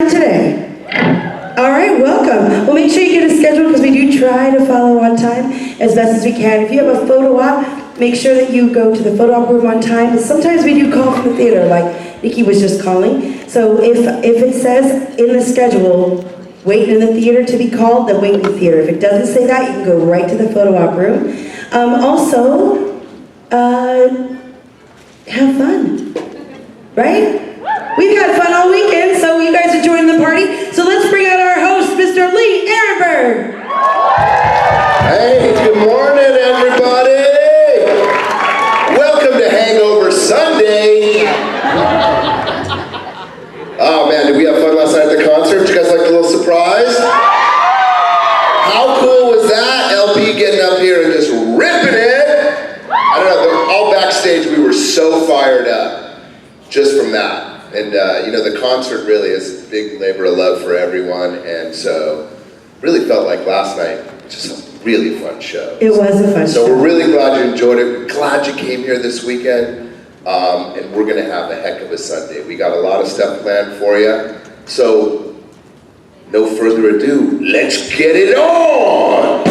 Today. All right, welcome. Well, make sure you get a schedule because we do try to follow on time as best as we can. If you have a photo op, make sure that you go to the photo op room on time. And sometimes we do call from the theater, like Nikki was just calling. So if it says in the schedule, wait in the theater to be called, then wait in the theater. If it doesn't say that, you can go right to the photo op room. Have fun, right? We've had fun all weekend, so you guys are joining the party. So let's bring out our host, Mr. Lee Ehrenberg. Hey, good morning, everybody. Welcome to Hangover Sunday. Oh man, did we have fun last night at the concert? Did you guys like the little surprise? How cool was that? LP getting up here and just ripping it. I don't know, all backstage we were so fired up just from that. And you know, the concert really is a big labor of love for everyone, and so really felt like last night just a really fun show. It was a fun show. So we're really glad you enjoyed it. We're glad you came here this weekend, and we're gonna have a heck of a Sunday. We got a lot of stuff planned for you. So no further ado, let's get it on!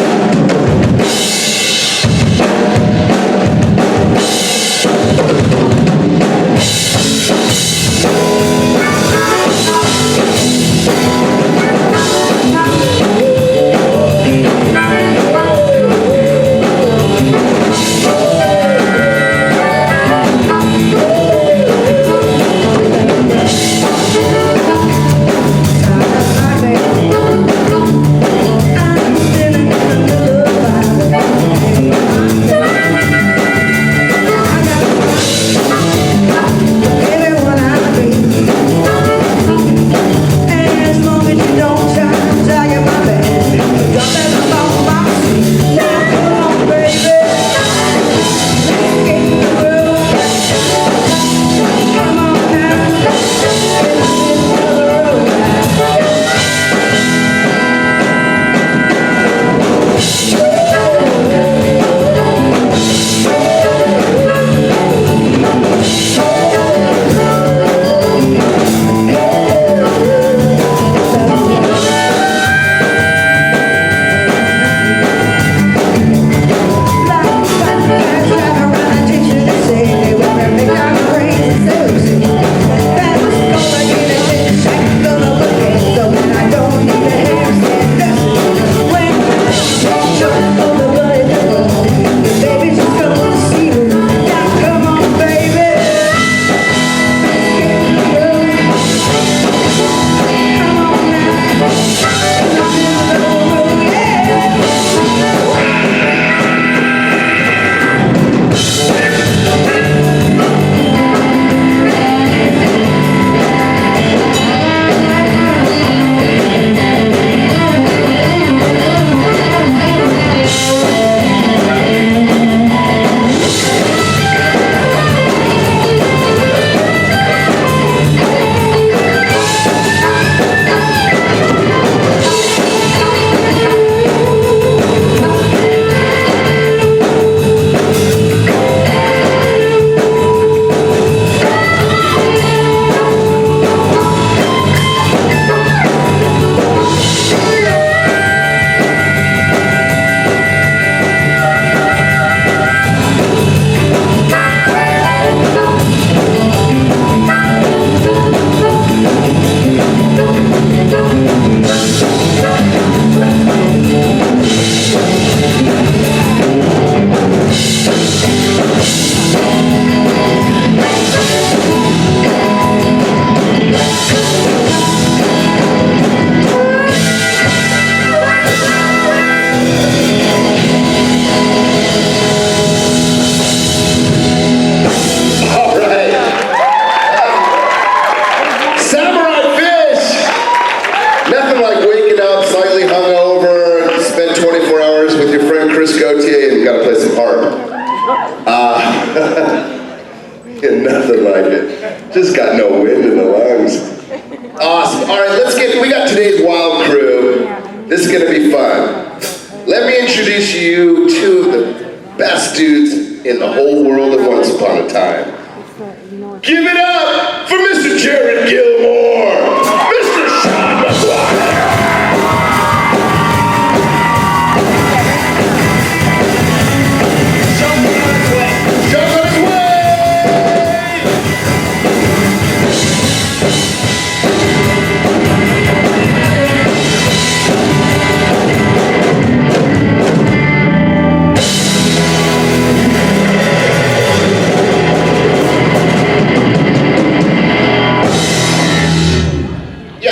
Nothing like it. Just got no wind in the lungs. Awesome. All right, we got today's wild crew. This is gonna be fun. Let me introduce you to the best dudes in the whole world of Once Upon a Time. Give it up for Mr. Jared Gilmore, Mr.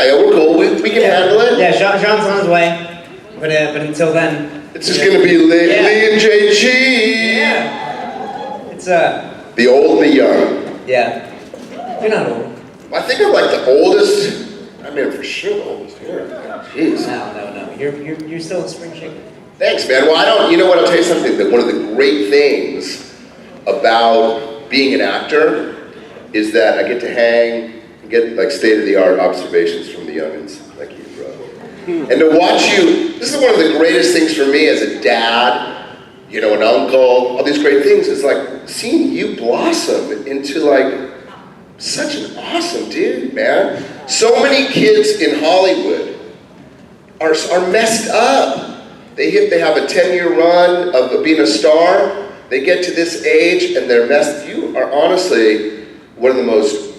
Yeah, we're cool. We can handle it. Yeah, Sean's on his way. But until then... It's just gonna be Lee and JG. Yeah. It's, the old, the young. Yeah. You're not old. I think I'm like the oldest. I mean, for sure the oldest here. Jeez. No. You're still a spring chicken. Thanks, man. Well, you know what, I'll tell you something, that one of the great things about being an actor is that I get to hang and get like state-of-the-art observations from the youngins like you, bro. And to watch you, this is one of the greatest things for me as a dad, you know, an uncle, all these great things. It's like seeing you blossom into like such an awesome dude, man. So many kids in Hollywood are messed up. They have a 10-year run of being a star. They get to this age and they're messed. You are honestly one of the most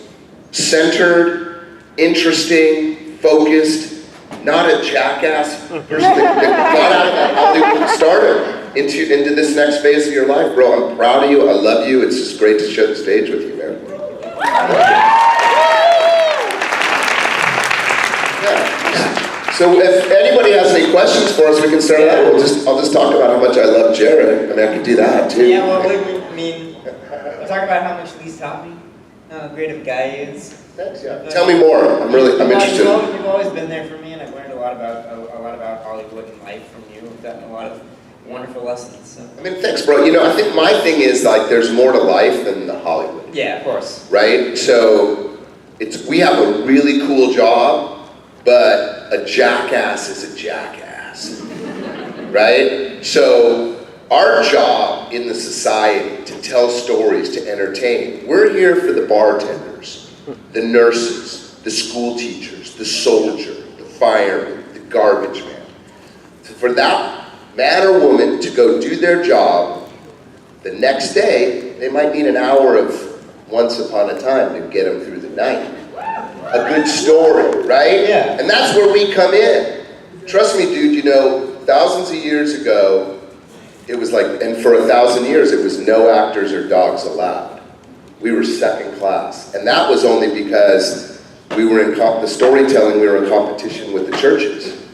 centered, interesting, focused, not a jackass person that got out of that Hollywood stardom into this next phase of your life, bro. I'm proud of you. I love you. It's just great to share the stage with you, man. So if anybody has any questions for us, we can start out. I'll just talk about how much I love Jared. I mean, I could do that too. Yeah, well, we'll talk about how much Lee's taught me, how great of a guy he is. Thanks, yeah. Tell me more. I'm interested. You've always been there for me, and I've learned a lot about Hollywood and life from you. I've gotten a lot of wonderful lessons. So. I mean, thanks, bro. You know, I think my thing is like there's more to life than the Hollywood. Yeah, of course. Right? So we have a really cool job, but a jackass is a jackass. Right? So our job in the society to tell stories, to entertain, we're here for the bartenders, the nurses, the school teachers, the soldier, the fireman, the garbage man. For that man or woman to go do their job, the next day, they might need an hour of Once Upon a Time to get them through the night. A good story, right? Yeah. And that's where we come in. Trust me, dude, you know, thousands of years ago, it was like, and for 1,000 years, it was no actors or dogs allowed. We were second class. And that was only because we were in the storytelling, we were in competition with the churches,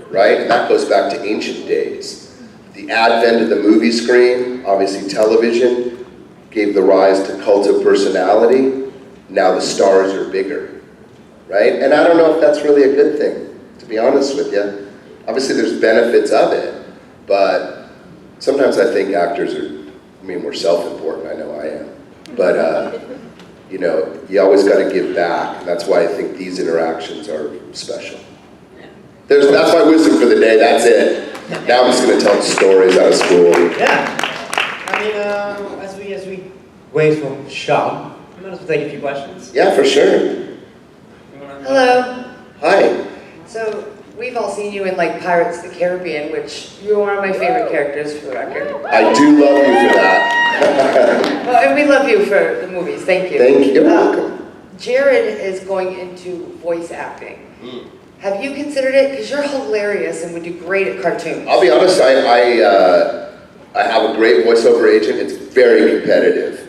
right? And that goes back to ancient days. The advent of the movie screen, obviously television, gave the rise to cult of personality. Now the stars are bigger, right? And I don't know if that's really a good thing, to be honest with you. Obviously there's benefits of it, but sometimes I think actors are, we're self-important, I know I am. But, you know, you always got to give back. And that's why I think these interactions are special. That's my wisdom for the day, that's it. Now I'm just going to tell stories out of school. Yeah. I mean, as we wait for Sean, I'm going to take a few questions. Yeah, for sure. Hello. Hi. So, we've all seen you in like Pirates of the Caribbean, which you're one of my favorite characters for the record. I do love you for that. Well, and we love you for the movies. Thank you. Thank you. You're welcome. Jared is going into voice acting. Have you considered it? Because you're hilarious and would do great at cartoons. I'll be honest, I have a great voiceover agent. It's very competitive.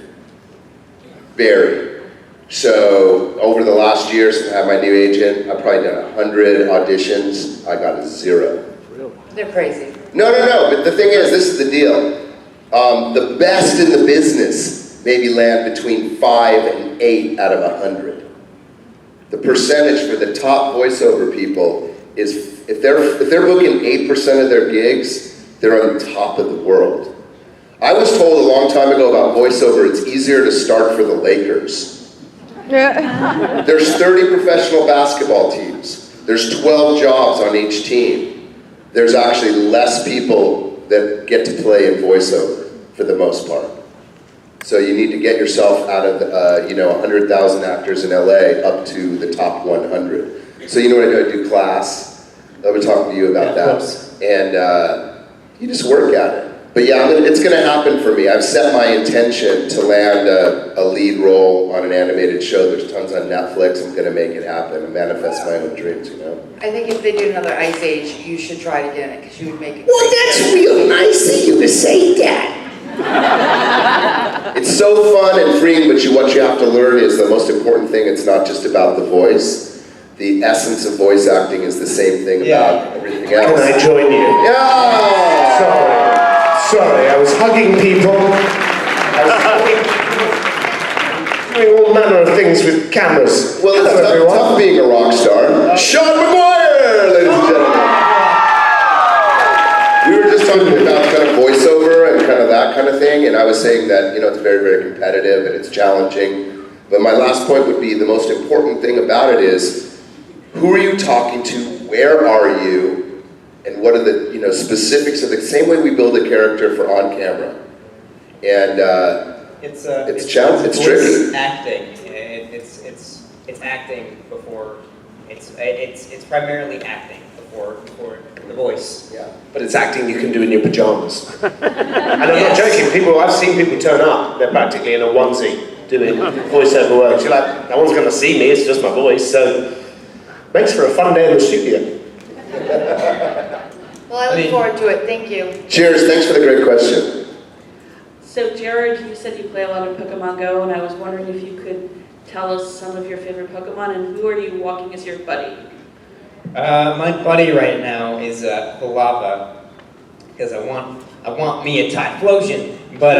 Very. So over the last year since I have my new agent, I've probably done 100 auditions. I got a 0. They're crazy. No, but the thing is, this is the deal. The best in the business maybe land between 5 and 8 out of 100. The percentage for the top voiceover people is, if they're booking 8% of their gigs, they're on top of the world. I was told a long time ago about voiceover, it's easier to start for the Lakers. There's 30 professional basketball teams. There's 12 jobs on each team. There's actually less people that get to play in voiceover for the most part. So you need to get yourself out of 100,000 actors in LA up to the top 100. So you know what I do? I do class. I would talk to you about that. And you just work at it. But yeah, it's going to happen for me. I've set my intention to land a lead role on an animated show. There's tons on Netflix. I'm going to make it happen and manifest my own dreams, you know? I think if they did another Ice Age, you should try to get in it because you would make it. Well, that's real nice of you to say that. It's so fun and freeing, but what you have to learn is the most important thing, it's not just about the voice. the essence of voice acting is the same thing about everything else. Can I join you? Yeah! Sorry, I was hugging people. Doing all manner of things with cameras. Well, it's tough being a rock star. Sean McGuire, ladies and gentlemen. We were just talking about kind of voiceover and kind of that kind of thing, and I was saying that, it's very, very competitive and it's challenging. But my last point would be the most important thing about it is, who are you talking to? Where are you? And what are the, specifics of the same way we build a character for on camera. And it's challenging. It's tricky. Acting. It's acting before. It's primarily acting before the voice. Yeah. But it's acting you can do in your pajamas. And I'm not joking. I've seen people turn up. They're practically in a onesie doing voiceover work. You're like, no one's going to see me. It's just my voice. So makes for a fun day in the studio. Well, I look forward to it. Thank you. Cheers. Thanks for the great question. So Jared, you said you play a lot of Pokemon Go, and I was wondering if you could tell us some of your favorite Pokemon, and who are you walking as your buddy? My buddy right now is Lava, because I want me a Typhlosion. But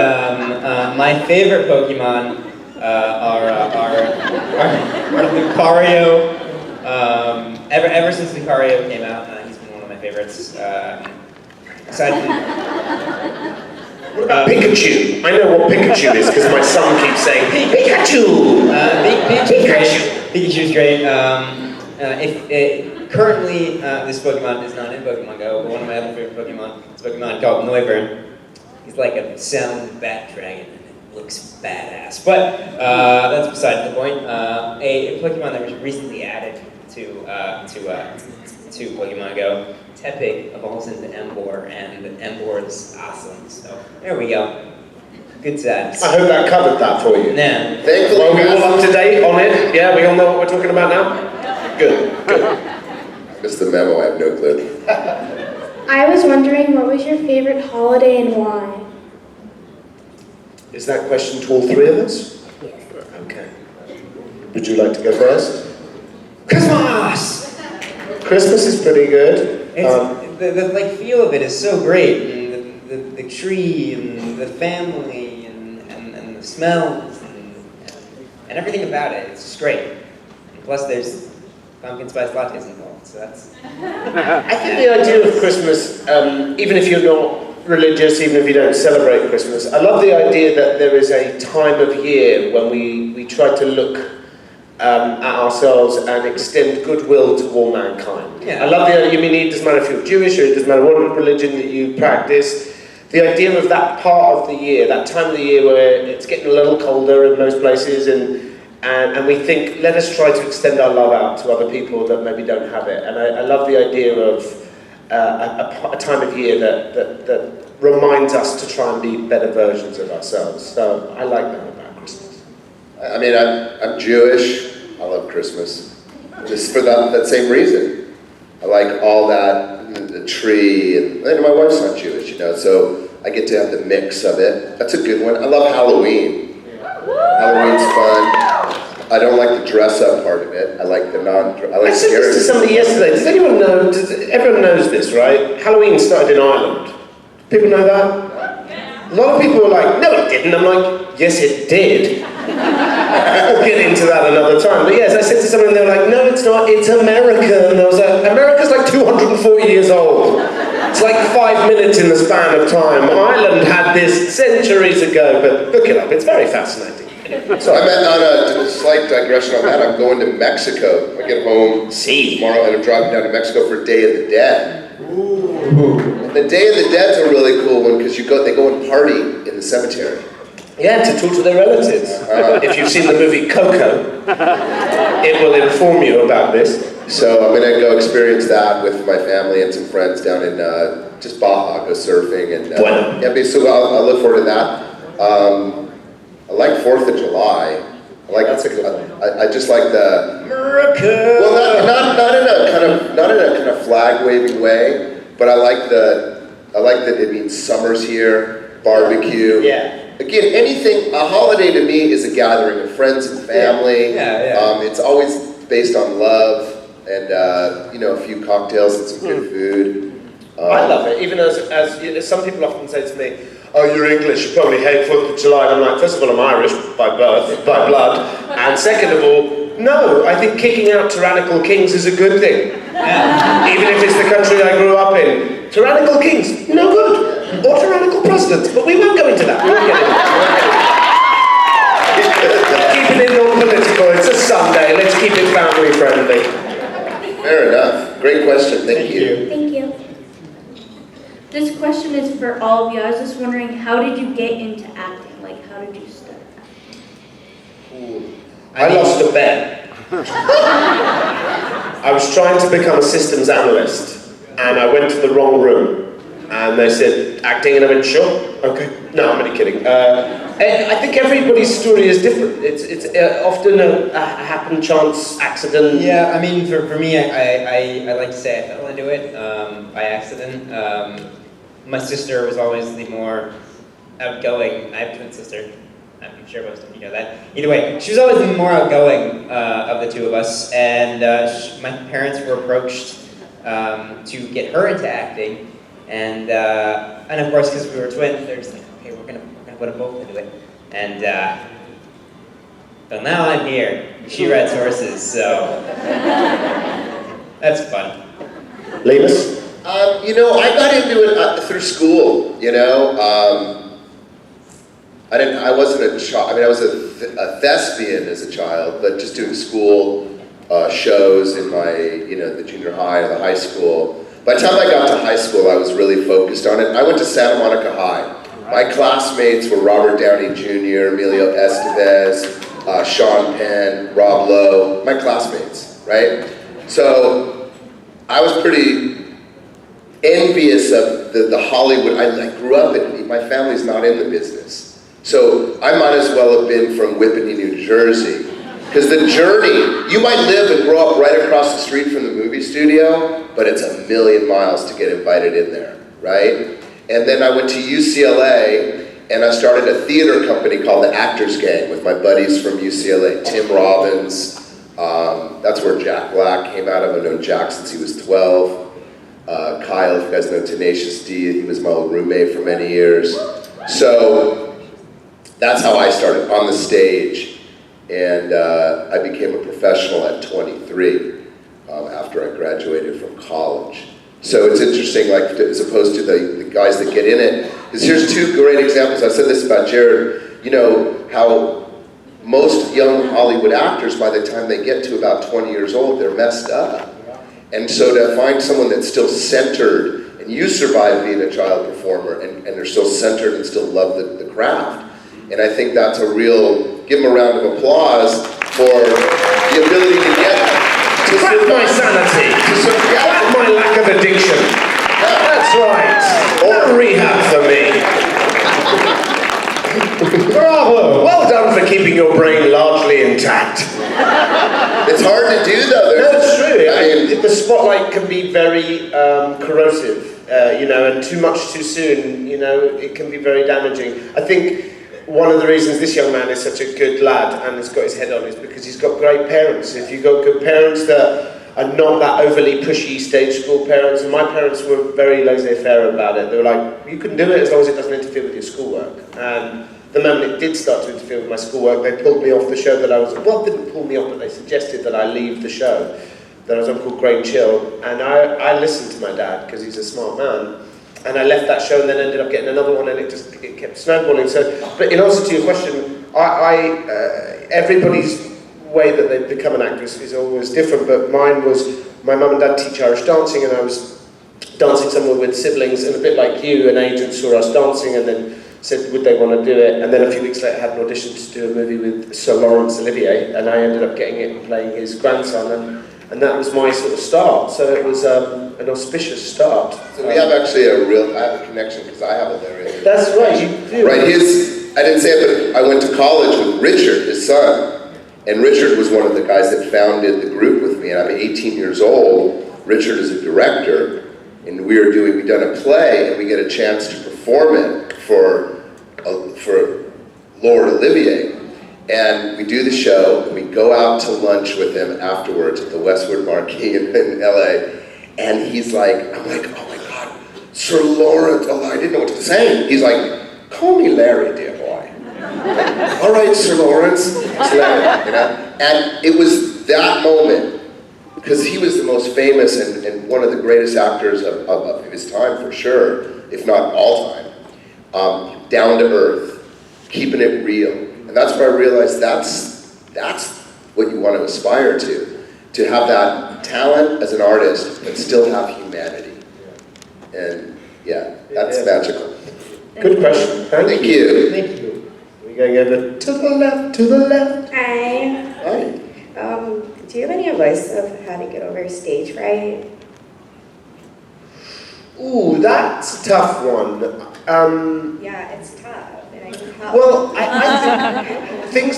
my favorite Pokemon are Lucario. Ever since Lucario came out, he's been one of my favorites. Aside from What about Pikachu? I know what Pikachu is because my son keeps saying, Pikachu! Pikachu's great. Currently, this Pokemon is not in Pokemon Go, but one of my other favorite Pokemon is a Pokemon called Noivern. He's like a sound bat dragon, and it looks badass. But that's beside the point. A Pokemon that was recently added to Pokemon Go. Tepig evolves into Emboar, and Emboar is awesome. So there we go. Good stats. I hope that covered that for you. Nah. Thankfully, Well, we all up to date on it? Yeah, we all know what we're talking about now? Good. Missed the memo. I have no clue. I was wondering, what was your favorite holiday and why? Is that question to all three of us? Yes. Okay. Would you like to go first? Christmas! Christmas is pretty good. The feel of it is so great, and the tree and the family and the smells and everything about it. It's just great. And plus, there's pumpkin spice lattes involved, so that's. I think the idea of Christmas, even if you're not religious, even if you don't celebrate Christmas, I love the idea that there is a time of year when we try to look at ourselves and extend goodwill to all mankind. Yeah. I love the idea, it doesn't matter if you're Jewish or it doesn't matter what religion that you practice, the idea of that part of the year, that time of the year where it's getting a little colder in most places and we think, let us try to extend our love out to other people that maybe don't have it. And I love the idea of a time of year that reminds us to try and be better versions of ourselves. So I like that about Christmas. I mean, I'm Jewish. I love Christmas. Just for that same reason. I like all that, the tree, and my wife's not Jewish, so I get to have the mix of it. That's a good one. I love Halloween. Halloween's fun. I don't like the dress-up part of it. I like the I said this to somebody yesterday. Does anyone know, everyone knows this, right? Halloween started in Ireland. People know that? A lot of people were like, no it didn't. I'm like, yes it did. We'll get into that another time. But yes, I said to someone, they were like, no it's not, it's America. And I was like, America's like 240 years old. It's like 5 minutes in the span of time. Ireland had this centuries ago, but look it up, it's very fascinating. So on a slight digression on that, I'm going to Mexico. I get home tomorrow and I'm driving down to Mexico for Day of the Dead. Ooh. The Day of the Dead's a really cool one because they go and party in the cemetery. Yeah, to talk to their relatives. If you've seen the movie Coco, it will inform you about this. So I'm going to go experience that with my family and some friends down in just Baja, go surfing. And so I'll look forward to that. I like 4th of July. That's a good one. I just like the America. Well, not in a kind of flag waving way, but I like that it means summer's here, barbecue. Yeah. Again, a holiday to me is a gathering of friends and family. Yeah. It's always based on love. and a few cocktails and some good food. I love it, even as some people often say to me, oh, you're English, you probably hate 4th of July. And I'm like, first of all, I'm Irish by birth, by blood, and second of all, no, I think kicking out tyrannical kings is a good thing. Even if it's the country I grew up in. Tyrannical kings, no good. Or tyrannical presidents, but we won't go into that. We won't get into that. Keeping it non-political, it's a Sunday, let's keep it family friendly. Fair enough. Great question, thank you. Thank you. This question is for all of you. I was just wondering, how did you get into acting? Like, how did you start acting? I lost a bet. I was trying to become a systems analyst, and I went to the wrong room. And they said, acting, and I went, sure, okay. No, I'm only kidding. I think everybody's story is different. It's often a happen, chance, accident. Yeah, I mean, for me, I like to say I fell into it by accident. My sister was always the more outgoing. I have a twin sister. I'm sure most of you know that. Either way, she was always the more outgoing of the two of us, and my parents were approached to get her into acting, and of course, because we were twins, they're just like, okay, we're gonna put them both into it, and so now I'm here. She writes horses, so that's fun. Lemus? I got into it through school, I wasn't a child, I was a thespian as a child, but just doing school shows in my, the junior high or the high school. By the time I got to high school, I was really focused on it. I went to Santa Monica High. My classmates were Robert Downey Jr., Emilio Estevez, Sean Penn, Rob Lowe, my classmates, right? So I was pretty envious of the Hollywood. I grew up in, my family's not in the business. So I might as well have been from Whippany, New Jersey. Because the journey, you might live and grow up right across the street from the movie studio, but it's 1,000,000 miles to get invited in there, right? And then I went to UCLA, and I started a theater company called the Actors Gang with my buddies from UCLA, Tim Robbins. That's where Jack Black came out of. I've known Jack since he was 12. Kyle, if you guys know Tenacious D, he was my old roommate for many years. So that's how I started on the stage. And I became a professional at 23 after I graduated from college. So it's interesting, like, as opposed to the guys that get in it, because here's two great examples. I said this about Jared, how most young Hollywood actors, by the time they get to about 20 years old, they're messed up. And so to find someone that's still centered, and you survived being a child performer, and they're still centered and still love the craft. And I think that's a real, give them a round of applause for the ability to get to my sanity, my lack of addiction. That's right. Or rehab for me. Bravo! Well done for keeping your brain largely intact. It's hard to do though. No, it's true. The spotlight can be very corrosive, and too much too soon, it can be very damaging. I think one of the reasons this young man is such a good lad and has got his head on is because he's got great parents. If you've got good parents that are not that overly pushy stage school parents, and my parents were very laissez-faire about it. They were like, you can do it as long as it doesn't interfere with your schoolwork. And the moment it did start to interfere with my schoolwork, they pulled me off the show that I was, didn't pull me off, but they suggested that I leave the show that I was on called Great Chill. And I listened to my dad because he's a smart man. And I left that show and then ended up getting another one, and it kept snowballing. So, but in answer to your question, everybody's way that they become an actress is always different, but mine was, my mum and dad teach Irish dancing, and I was dancing somewhere with siblings, and a bit like you, an agent saw us dancing and then said, would they want to do it? And then a few weeks later I had an audition to do a movie with Sir Laurence Olivier, and I ended up getting it and playing his grandson, and that was my sort of start. So it was an auspicious start. So we have actually I have a connection because I have a Larry. That's right, you do. Right, I didn't say it, but I went to college with Richard, his son. And Richard was one of the guys that founded the group with me, and I'm 18 years old. Richard is a director, and we've done a play, and we get a chance to perform it for Lord Olivier. And we do the show, and we go out to lunch with him afterwards at the Westwood Marquee in LA. And he's like, I'm like, oh my God, Sir Lawrence. Oh, I didn't know what to say. He's like, call me Larry, dear boy. All right, Sir Lawrence. It's Larry, you know? And it was that moment, because he was the most famous and one of the greatest actors of his time, for sure, if not all time. Down to earth, keeping it real. And that's where I realized that's what you want to aspire to have that talent as an artist, but still have humanity. And yeah, that's magical. Good question. Thank you. Thank you. We're going over to the left, to the left. Hi. Hi. Do you have any advice of how to get over stage fright? Ooh, that's a tough one. Yeah, it's tough, and I can help. Well, I think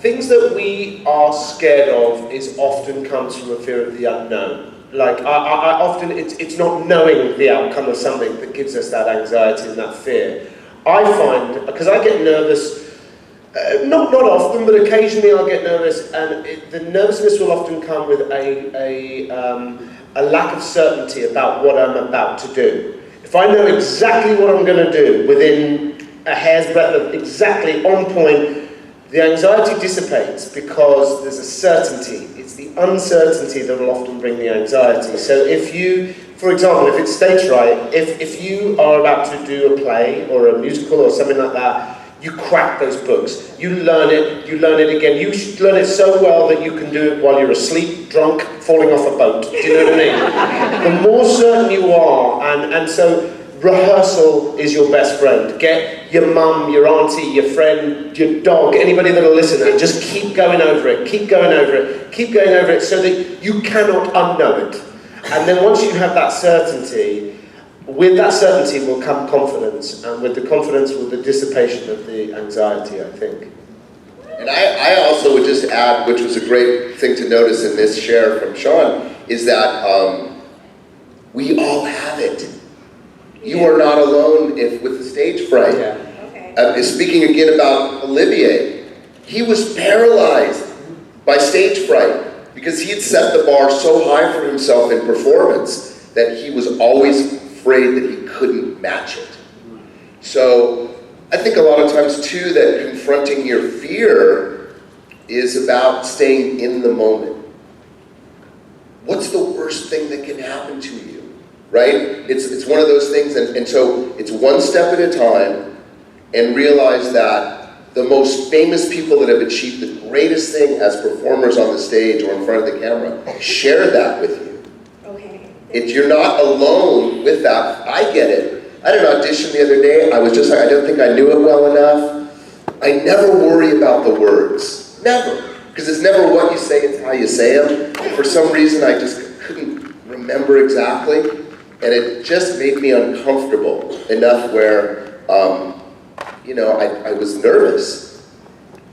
things that we are scared of is often comes from a fear of the unknown. Like I often, it's not knowing the outcome of something that gives us that anxiety and that fear. I find, because I get nervous, not often, but occasionally I'll get nervous, and the nervousness will often come with a lack of certainty about what I'm about to do. If I know exactly what I'm going to do within a hair's breadth of exactly on point, the anxiety dissipates because there's a certainty. It's the uncertainty that will often bring the anxiety. So if you, for example, if it's stage fright, if you are about to do a play or a musical or something like that, you crack those books. You learn it again. You should learn it so well that you can do it while you're asleep, drunk, falling off a boat. Do you know what I mean? The more certain you are, and so rehearsal is your best friend. Get your mum, your auntie, your friend, your dog, anybody that'll listen, and just keep going over it, keep going over it, keep going over it so that you cannot unknow it. And then once you have that certainty, with that certainty will come confidence, and with the confidence will the dissipation of the anxiety, I think. And I also would just add, which was a great thing to notice in this share from Sean, is that we all have it. You are not alone with the stage fright. Yeah. Okay. Speaking again about Olivier, he was paralyzed by stage fright because he had set the bar so high for himself in performance that he was always afraid that he couldn't match it. So I think a lot of times too that confronting your fear is about staying in the moment. What's the worst thing that can happen to you? Right? It's one of those things, and so it's one step at a time, and realize that the most famous people that have achieved the greatest thing as performers on the stage or in front of the camera share that with you. Okay. You're not alone with that. I get it. I had an audition the other day. I was just like, I don't think I knew it well enough. I never worry about the words. Never. Because it's never what you say, it's how you say them. And for some reason, I just couldn't remember exactly. And it just made me uncomfortable enough where, I was nervous.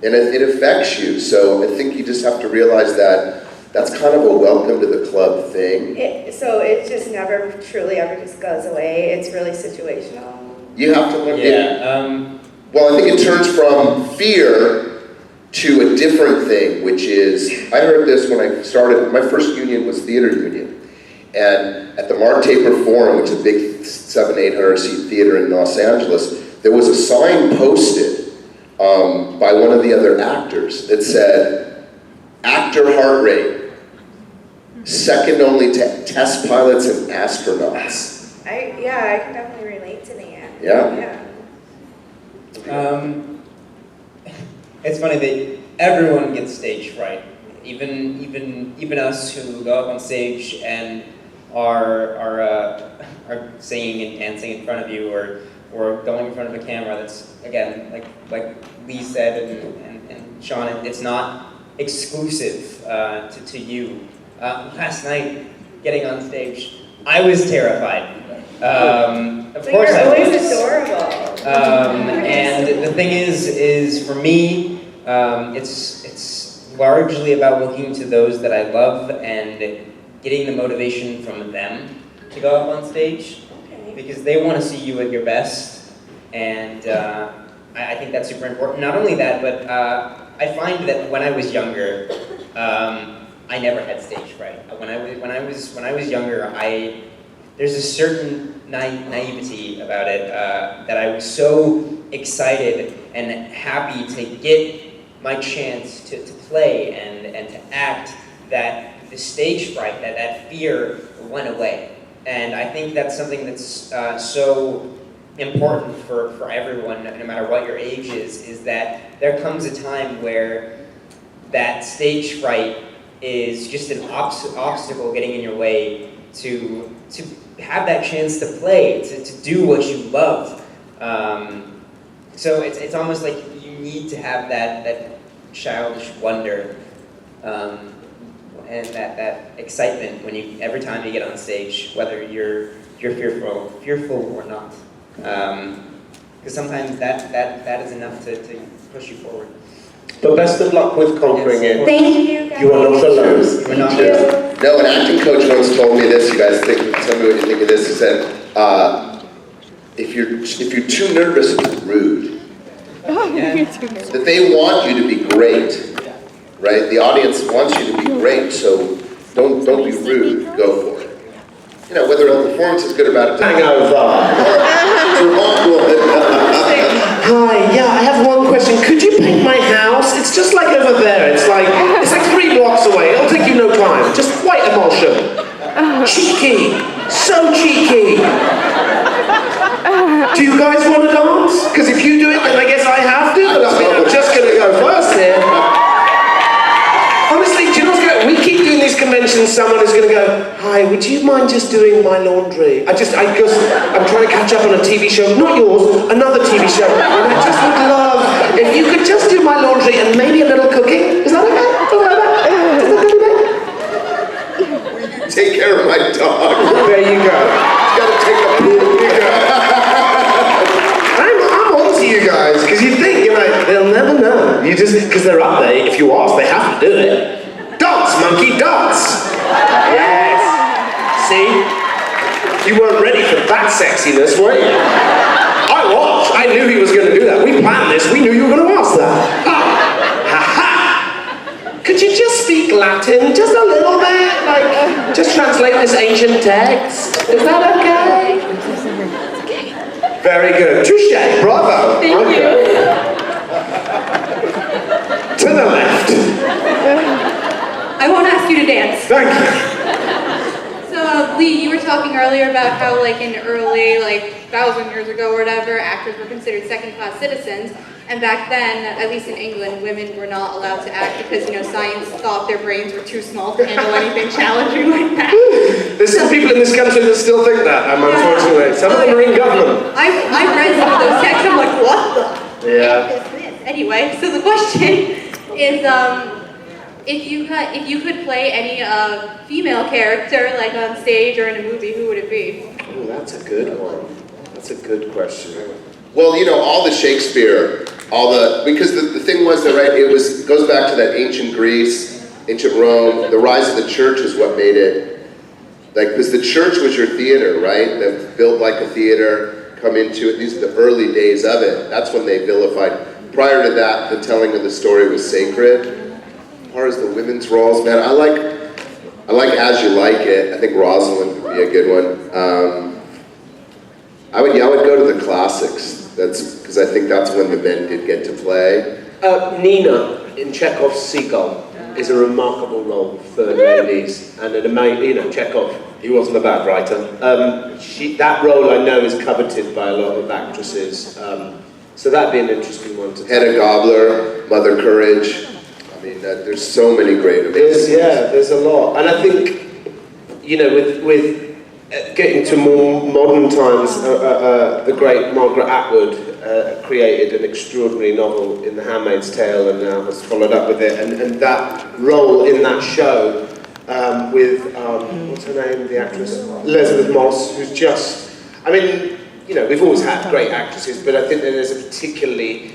And it affects you. So I think you just have to realize that that's kind of a welcome to the club thing. So it just never truly ever just goes away. It's really situational. You have to learn. Yeah. Well, I think it turns from fear to a different thing, which is, I heard this when I started, my first union was theater union. And at the Mark Taper Forum, which is a big 700-800 seat theater in Los Angeles, there was a sign posted by one of the other actors that said, actor heart rate, second only to test pilots and astronauts. I can definitely relate to that. Yeah. It's funny that everyone gets stage fright. Even us who go up on stage and are singing and dancing in front of you, or going in front of a camera. That's again, like Lee said and Sean. It's not exclusive to you. Last night, getting on stage, I was terrified. Of course, you're I always was. adorable. And the thing is for me, it's largely about looking to those that I love and getting the motivation from them to go up on stage, because they want to see you at your best, and I think that's super important. Not only that, but I find that when I was younger, I never had stage fright. When I was younger, there's a certain naivety about it that I was so excited and happy to get my chance to play and to act that the stage fright, that fear went away. And I think that's something that's so important for everyone, no matter what your age is that there comes a time where that stage fright is just an obstacle getting in your way to have that chance to play, to do what you love. So it's almost like you need to have that childish wonder and that excitement every time you get on stage, whether you're fearful or not. Because sometimes that is enough to push you forward. But best of luck with conquering it. Thank you, guys. You are not alone. You're not alone. No, an acting coach once told me this. You guys tell me what you think of this. He said, if you're too nervous, it's rude. That they want you to be great, right? The audience wants you to be great, so don't be rude. Go for it. You know, whether a performance is good or bad. Hangover. Hi, yeah, I have one question. Could you paint my house? It's just like over there. It's like 3 blocks away. It'll take you no time. Just white emulsion. Cheeky. So cheeky. Do you guys want to dance? Because if you do it, then I guess I have to. But I mean, I'm just going to go first here. Honestly, do you know what's going to... We keep doing these conventions, someone is going to go, hi, would you mind just doing my laundry? I'm trying to catch up on a TV show, not yours, another TV show. And I just would love, if you could just do my laundry and maybe a little cooking. Is that okay? Take care of my dog. There you go. He's got to take a poop. I'm on to you guys, because you think, they'll never know. You just, because they're up there, if you ask, they have to do it. Dance, monkey, dance! Yes! See? You weren't ready for that sexiness, were you? I was. I knew he was going to do that. We planned this. We knew you were going to ask that. Ha-ha! Could you just speak Latin? Just a little bit? Just translate this ancient text? Is that okay? Very good. Touché. Bravo. Thank you. To the left. I won't ask you to dance. Thank you. So, Lee, you were talking earlier about how, in early, 1,000 years ago or whatever, actors were considered second-class citizens. And back then, at least in England, women were not allowed to act because, science thought their brains were too small to handle anything challenging like that. There's some people in this country that still think that, unfortunately. Some of them are in government. I've read some of those texts, I'm like, what the Yeah. heck is this? Anyway, so the question is, if you could play any female character, on stage or in a movie, who would it be? Oh, that's a good one. That's a good question. Well, all the Shakespeare, because the thing was that, right, it goes back to that ancient Greece, ancient Rome. The rise of the church is what made it, because the church was your theater, right? That built like a theater, come into it. These are the early days of it. That's when they vilified. Prior to that, the telling of the story was sacred. As far as the women's roles, man, I like As You Like It. I think Rosalind would be a good one. I would go to the classics. That's because I think that's when the men did get to play. Nina in Chekhov's Seagull is a remarkable role for ladies, and an amazing, Chekhov, he wasn't a bad writer. That role I know is coveted by a lot of actresses, so that'd be an interesting one to Hedda Gabler, Mother Courage. I mean, there's so many great amazing. There's a lot, and I think, with getting to more modern times, the great Margaret Atwood created an extraordinary novel in The Handmaid's Tale and now has followed up with it. And that role in that show with, what's her name, the actress? Elizabeth Moss, who's just, we've always had great actresses, but I think that there's a particularly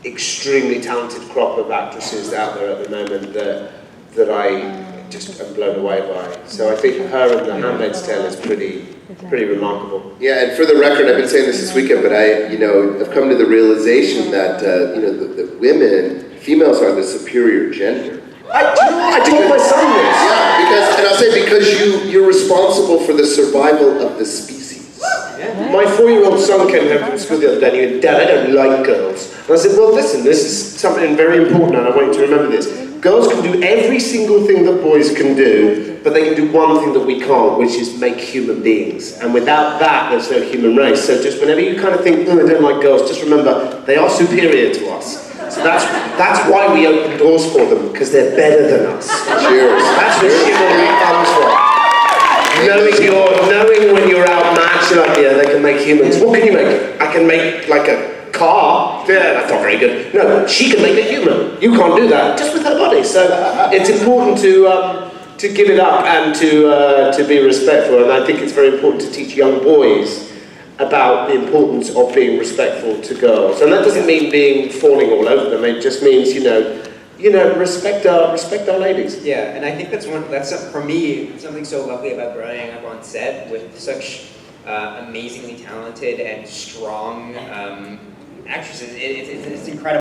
extremely talented crop of actresses out there at the moment that I just am blown away by. So I think her and The Handmaid's Tale is pretty remarkable. Yeah, and for the record, I've been saying this weekend, but I've come to the realization that, that women, females are the superior gender. I told my son this. Yeah, and I'll say because you're responsible for the survival of the species. My 4-year-old son came home from school the other day and he went, "Dad, I don't like girls." And I said, well, listen, this is something very important and I want you to remember this. Girls can do every single thing that boys can do, but they can do one thing that we can't, which is make human beings. And without that, there's no human race. So just whenever you kind of think, oh, I don't like girls, just remember, they are superior to us. So that's why we open doors for them, because they're better than us. Cheers. That's where chivalry comes from. Knowing when you're outmatched, you're like, yeah, they can make humans. What can you make? I can make like a car. Yeah, that's not very good. No, she can make a human. You can't do that just with her body. So it's important to give it up and to be respectful. And I think it's very important to teach young boys about the importance of being respectful to girls. And that doesn't mean falling all over them. It just means, respect our ladies. Yeah, and I think that's for me, something so lovely about growing up on set with such amazingly talented and strong actresses. It's incredible.